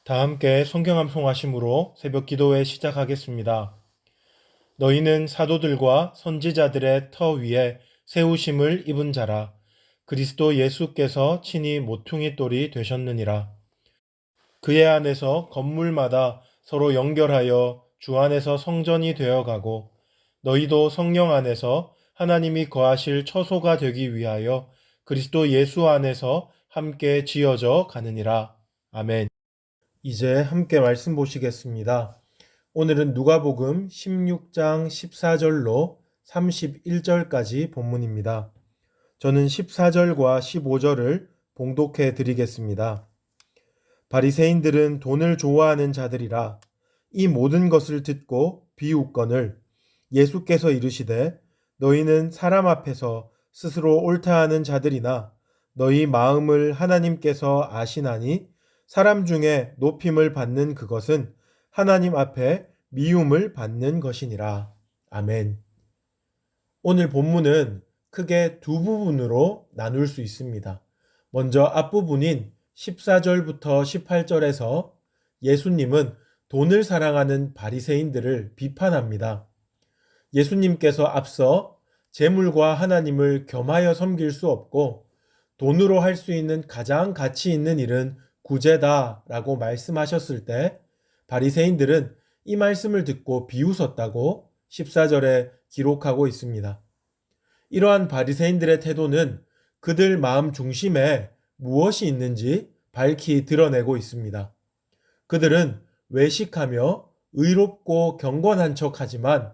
다 함께 성경 암송하심으로 새벽 기도회 시작하겠습니다. 너희는 사도들과 선지자들의 터 위에 세우심을 입은 자라. 그리스도 예수께서 친히 모퉁이 돌이 되셨느니라. 그의 안에서 건물마다 서로 연결하여 주 안에서 성전이 되어가고 너희도 성령 안에서 하나님이 거하실 처소가 되기 위하여 그리스도 예수 안에서 함께 지어져 가느니라. 아멘. 이제 함께 말씀 보시겠습니다. 오늘은 누가복음 16장 14절로 31절까지 본문입니다. 저는 14절과 15절을 봉독해 드리겠습니다. 바리새인들은 돈을 좋아하는 자들이라 이 모든 것을 듣고 비웃거늘 예수께서 이르시되 너희는 사람 앞에서 스스로 옳다 하는 자들이나 너희 마음을 하나님께서 아시나니 사람 중에 높임을 받는 그것은 하나님 앞에 미움을 받는 것이니라. 아멘. 오늘 본문은 크게 두 부분으로 나눌 수 있습니다. 먼저 앞부분인 14절부터 18절에서 예수님은 돈을 사랑하는 바리새인들을 비판합니다. 예수님께서 앞서 재물과 하나님을 겸하여 섬길 수 없고 돈으로 할 수 있는 가장 가치 있는 일은 구제다라고 말씀하셨을 때 바리새인들은 이 말씀을 듣고 비웃었다고 14절에 기록하고 있습니다. 이러한 바리새인들의 태도는 그들 마음 중심에 무엇이 있는지 밝히 드러내고 있습니다. 그들은 외식하며 의롭고 경건한 척하지만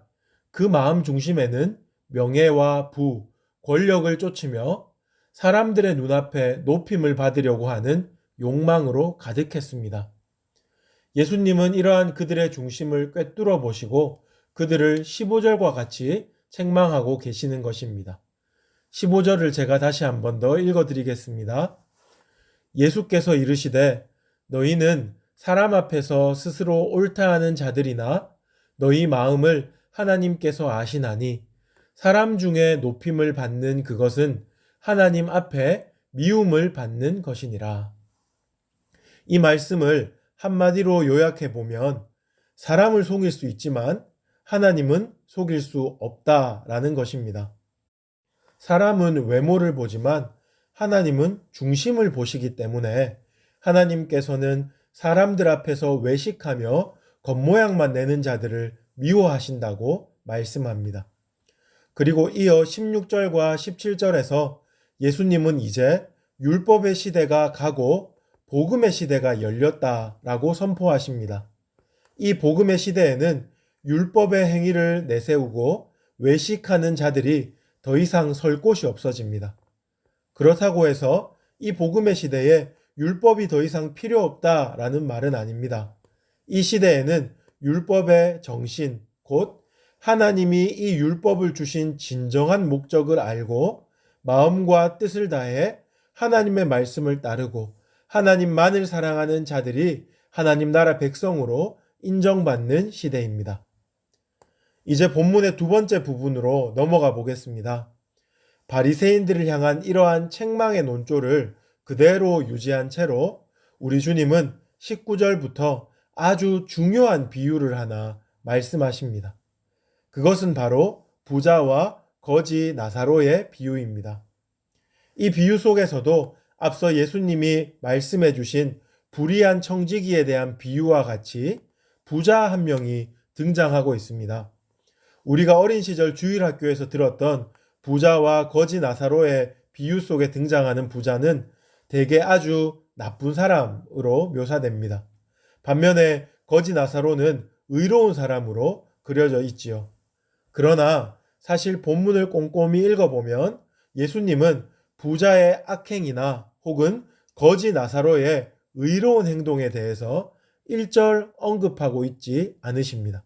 그 마음 중심에는 명예와 부, 권력을 쫓으며 사람들의 눈앞에 높임을 받으려고 하는 욕망으로 가득했습니다. 예수님은 이러한 그들의 중심을 꿰뚫어 보시고 그들을 15절과 같이 책망하고 계시는 것입니다. 15절을 제가 다시 한 번 더 읽어드리겠습니다. 예수께서 이르시되 너희는 사람 앞에서 스스로 옳다 하는 자들이나 너희 마음을 하나님께서 아시나니 사람 중에 높임을 받는 그것은 하나님 앞에 미움을 받는 것이니라. 이 말씀을 한마디로 요약해 보면 사람을 속일 수 있지만 하나님은 속일 수 없다라는 것입니다. 사람은 외모를 보지만 하나님은 중심을 보시기 때문에 하나님께서는 사람들 앞에서 외식하며 겉모양만 내는 자들을 미워하신다고 말씀합니다. 그리고 이어 16절과 17절에서 예수님은 이제 율법의 시대가 가고 복음의 시대가 열렸다라고 선포하십니다. 이 복음의 시대에는 율법의 행위를 내세우고 외식하는 자들이 더 이상 설 곳이 없어집니다. 그렇다고 해서 이 복음의 시대에 율법이 더 이상 필요 없다라는 말은 아닙니다. 이 시대에는 율법의 정신, 곧 하나님이 이 율법을 주신 진정한 목적을 알고 마음과 뜻을 다해 하나님의 말씀을 따르고 하나님만을 사랑하는 자들이 하나님 나라 백성으로 인정받는 시대입니다. 이제 본문의 두 번째 부분으로 넘어가 보겠습니다. 바리새인들을 향한 이러한 책망의 논조를 그대로 유지한 채로 우리 주님은 19절부터 아주 중요한 비유를 하나 말씀하십니다. 그것은 바로 부자와 거지 나사로의 비유입니다. 이 비유 속에서도 앞서 예수님이 말씀해 주신 불의한 청지기에 대한 비유와 같이 부자 한 명이 등장하고 있습니다. 우리가 어린 시절 주일학교에서 들었던 부자와 거지 나사로의 비유 속에 등장하는 부자는 대개 아주 나쁜 사람으로 묘사됩니다. 반면에 거지 나사로는 의로운 사람으로 그려져 있지요. 그러나 사실 본문을 꼼꼼히 읽어보면 예수님은 부자의 악행이나 혹은 거지 나사로의 의로운 행동에 대해서 일절 언급하고 있지 않으십니다.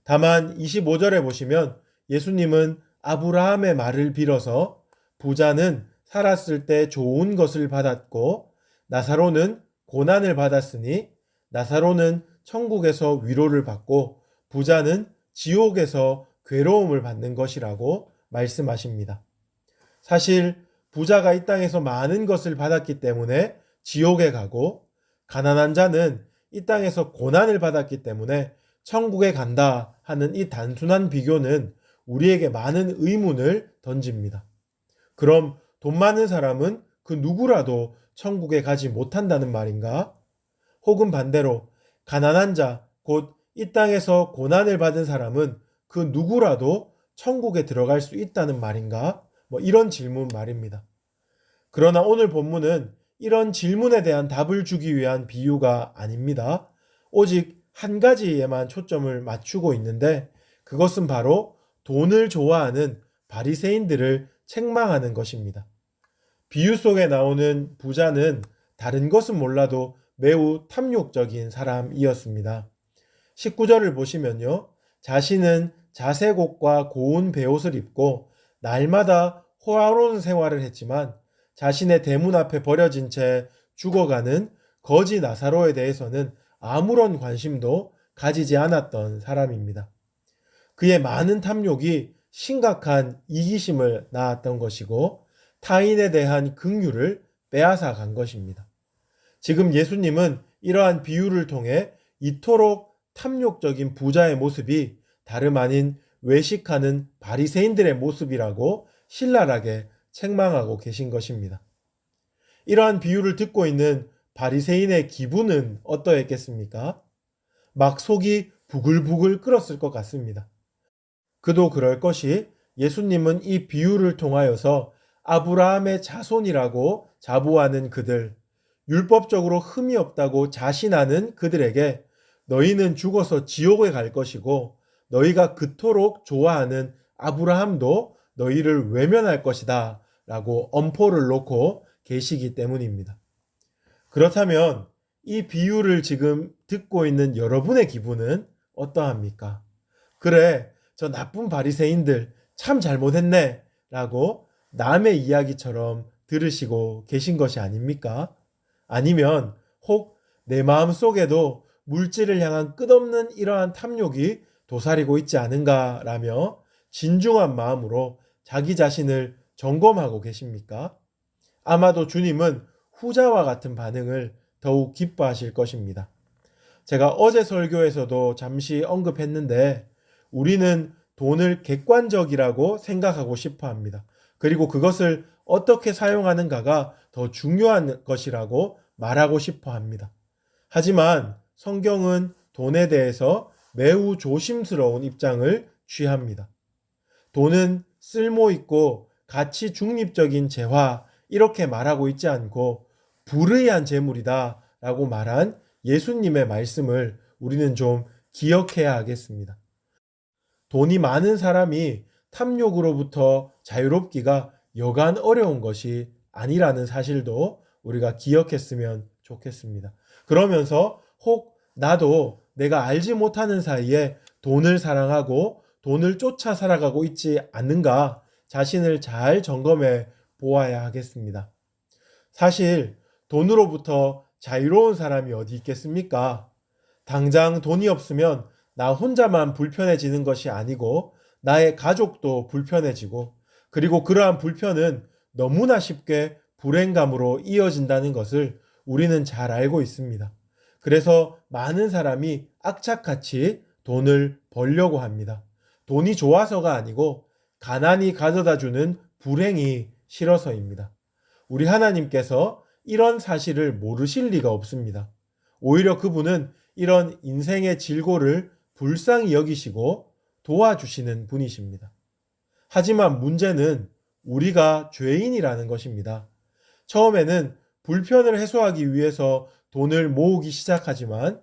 다만 25절에 보시면 예수님은 아브라함의 말을 빌어서 부자는 살았을 때 좋은 것을 받았고 나사로는 고난을 받았으니 나사로는 천국에서 위로를 받고 부자는 지옥에서 괴로움을 받는 것이라고 말씀하십니다. 사실 부자가 이 땅에서 많은 것을 받았기 때문에 지옥에 가고 가난한 자는 이 땅에서 고난을 받았기 때문에 천국에 간다 하는 이 단순한 비교는 우리에게 많은 의문을 던집니다. 그럼 돈 많은 사람은 그 누구라도 천국에 가지 못한다는 말인가? 혹은 반대로 가난한 자, 곧 이 땅에서 고난을 받은 사람은 그 누구라도 천국에 들어갈 수 있다는 말인가? 이런 질문 말입니다. 그러나 오늘 본문은 이런 질문에 대한 답을 주기 위한 비유가 아닙니다. 오직 한 가지에만 초점을 맞추고 있는데 그것은 바로 돈을 좋아하는 바리새인들을 책망하는 것입니다. 비유 속에 나오는 부자는 다른 것은 몰라도 매우 탐욕적인 사람이었습니다. 19절을 보시면요. 자신은 자색 옷과 고운 베옷을 입고 날마다 호화로운 생활을 했지만 자신의 대문 앞에 버려진 채 죽어가는 거지 나사로에 대해서는 아무런 관심도 가지지 않았던 사람입니다. 그의 많은 탐욕이 심각한 이기심을 낳았던 것이고 타인에 대한 긍휼을 빼앗아 간 것입니다. 지금 예수님은 이러한 비유를 통해 이토록 탐욕적인 부자의 모습이 다름 아닌 외식하는 바리새인들의 모습이라고 신랄하게 책망하고 계신 것입니다. 이러한 비유를 듣고 있는 바리새인의 기분은 어떠했겠습니까? 막 속이 부글부글 끓었을 것 같습니다. 그도 그럴 것이 예수님은 이 비유를 통하여서 아브라함의 자손이라고 자부하는 그들, 율법적으로 흠이 없다고 자신하는 그들에게 너희는 죽어서 지옥에 갈 것이고 너희가 그토록 좋아하는 아브라함도 너희를 외면할 것이다 라고 엄포를 놓고 계시기 때문입니다. 그렇다면 이 비유를 지금 듣고 있는 여러분의 기분은 어떠합니까? 그래, 저 나쁜 바리새인들 참 잘못했네 라고 남의 이야기처럼 들으시고 계신 것이 아닙니까? 아니면 혹 내 마음 속에도 물질을 향한 끝없는 이러한 탐욕이 도사리고 있지 않은가라며 진중한 마음으로 자기 자신을 점검하고 계십니까? 아마도 주님은 후자와 같은 반응을 더욱 기뻐하실 것입니다. 제가 어제 설교에서도 잠시 언급했는데 우리는 돈을 객관적이라고 생각하고 싶어 합니다. 그리고 그것을 어떻게 사용하는가가 더 중요한 것이라고 말하고 싶어 합니다. 하지만 성경은 돈에 대해서 매우 조심스러운 입장을 취합니다. 돈은 쓸모있고 가치 중립적인 재화 이렇게 말하고 있지 않고 불의한 재물이다 라고 말한 예수님의 말씀을 우리는 좀 기억해야 하겠습니다. 돈이 많은 사람이 탐욕으로부터 자유롭기가 여간 어려운 것이 아니라는 사실도 우리가 기억했으면 좋겠습니다. 그러면서 혹 나도 내가 알지 못하는 사이에 돈을 사랑하고 돈을 쫓아 살아가고 있지 않는가 자신을 잘 점검해 보아야 하겠습니다. 사실 돈으로부터 자유로운 사람이 어디 있겠습니까? 당장 돈이 없으면 나 혼자만 불편해지는 것이 아니고 나의 가족도 불편해지고 그리고 그러한 불편은 너무나 쉽게 불행감으로 이어진다는 것을 우리는 잘 알고 있습니다. 그래서 많은 사람이 악착같이 돈을 벌려고 합니다. 돈이 좋아서가 아니고 가난이 가져다주는 불행이 싫어서입니다. 우리 하나님께서 이런 사실을 모르실 리가 없습니다. 오히려 그분은 이런 인생의 질고를 불쌍히 여기시고 도와주시는 분이십니다. 하지만 문제는 우리가 죄인이라는 것입니다. 처음에는 불편을 해소하기 위해서 돈을 모으기 시작하지만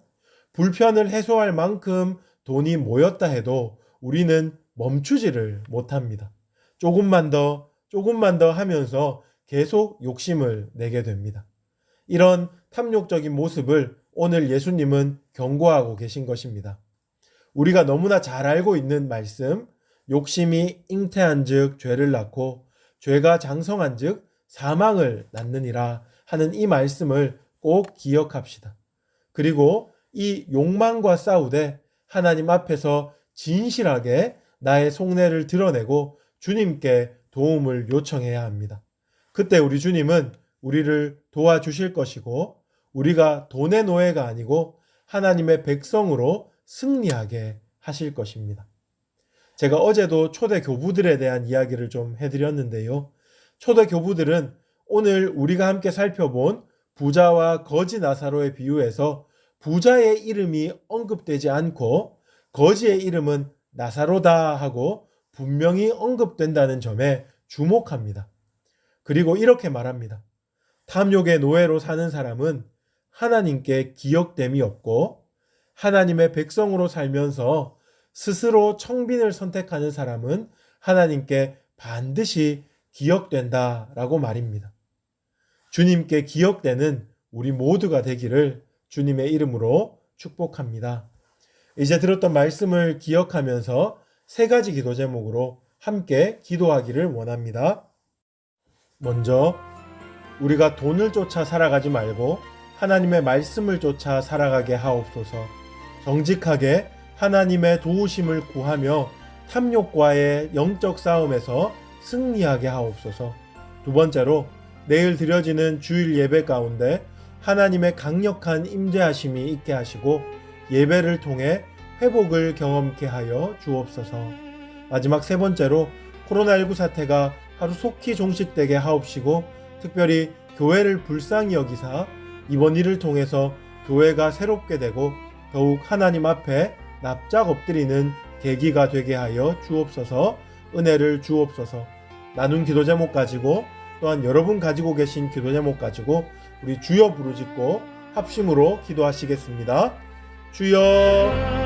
불편을 해소할 만큼 돈이 모였다 해도 우리는 멈추지를 못합니다. 조금만 더 하면서 계속 욕심을 내게 됩니다. 이런 탐욕적인 모습을 오늘 예수님은 경고하고 계신 것입니다. 우리가 너무나 잘 알고 있는 말씀, 욕심이 잉태한 즉 죄를 낳고 죄가 장성한 즉 사망을 낳느니라 하는 이 말씀을 꼭 기억합시다. 그리고 이 욕망과 싸우되 하나님 앞에서 진실하게 나의 속내를 드러내고 주님께 도움을 요청해야 합니다. 그때 우리 주님은 우리를 도와주실 것이고 우리가 돈의 노예가 아니고 하나님의 백성으로 승리하게 하실 것입니다. 제가 어제도 초대 교부들에 대한 이야기를 좀 해드렸는데요. 초대 교부들은 오늘 우리가 함께 살펴본 부자와 거지 나사로의 비유에서 부자의 이름이 언급되지 않고 거지의 이름은 나사로다 하고 분명히 언급된다는 점에 주목합니다. 그리고 이렇게 말합니다. 탐욕의 노예로 사는 사람은 하나님께 기억됨이 없고 하나님의 백성으로 살면서 스스로 청빈을 선택하는 사람은 하나님께 반드시 기억된다라고 말입니다. 주님께 기억되는 우리 모두가 되기를 주님의 이름으로 축복합니다. 이제 들었던 말씀을 기억하면서 세 가지 기도 제목으로 함께 기도하기를 원합니다. 먼저 우리가 돈을 쫓아 살아가지 말고 하나님의 말씀을 쫓아 살아가게 하옵소서. 정직하게 하나님의 도우심을 구하며 탐욕과의 영적 싸움에서 승리하게 하옵소서. 두 번째로 내일 드려지는 주일 예배 가운데 하나님의 강력한 임재하심이 있게 하시고 예배를 통해 회복을 경험케 하여 주옵소서. 마지막 세 번째로 코로나19 사태가 하루속히 종식되게 하옵시고 특별히 교회를 불쌍히 여기사 이번 일을 통해서 교회가 새롭게 되고 더욱 하나님 앞에 납작 엎드리는 계기가 되게 하여 주옵소서. 은혜를 주옵소서. 나눈 기도 제목 가지고 또한 여러분 가지고 계신 기도 제목 가지고 우리 주여 부르짖고 합심으로 기도하시겠습니다. 주여